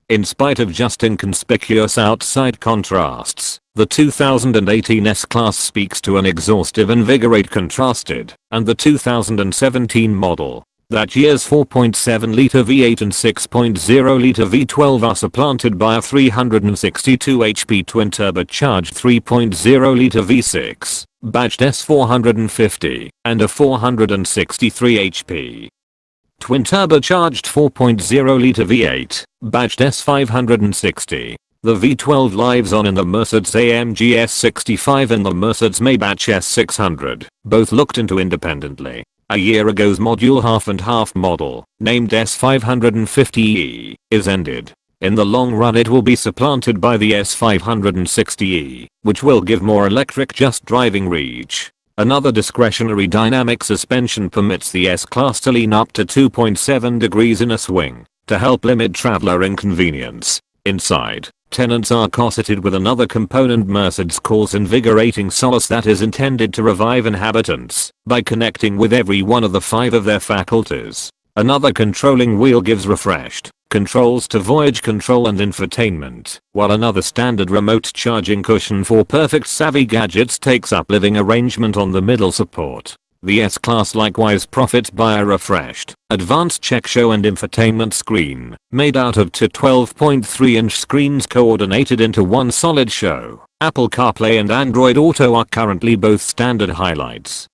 In spite of just inconspicuous outside contrasts, the 2018 S-Class speaks to an exhaustive Invigorate contrasted, and the 2017 model, that year's 4.7-litre V8 and 6.0-litre V12 are supplanted by a 362 HP twin-turbocharged 3.0-litre V6, badged S450, and a 463 HP. Twin-turbocharged 4.0-litre V8, badged S560. The V12 lives on in the Mercedes-AMG S65 and the Mercedes-Maybach S600, both looked into independently. A year ago's module half-and-half model, named S550E, is ended. In the long run it will be supplanted by the S560E, which will give more electric just driving reach. Another discretionary dynamic suspension permits the S-Class to lean up to 2.7 degrees in a swing, to help limit traveler inconvenience. Inside, tenants are corseted with another component Mercedes calls invigorating solace that is intended to revive inhabitants by connecting with every one of the 5 of their faculties. Another controlling wheel gives refreshed controls to voyage control and infotainment, while another standard remote charging cushion for perfect savvy gadgets takes up living arrangement on the middle support. The S-Class likewise profits by a refreshed, advanced check show and infotainment screen, made out of two 12.3-inch screens coordinated into one solid show. Apple CarPlay and Android Auto are currently both standard highlights.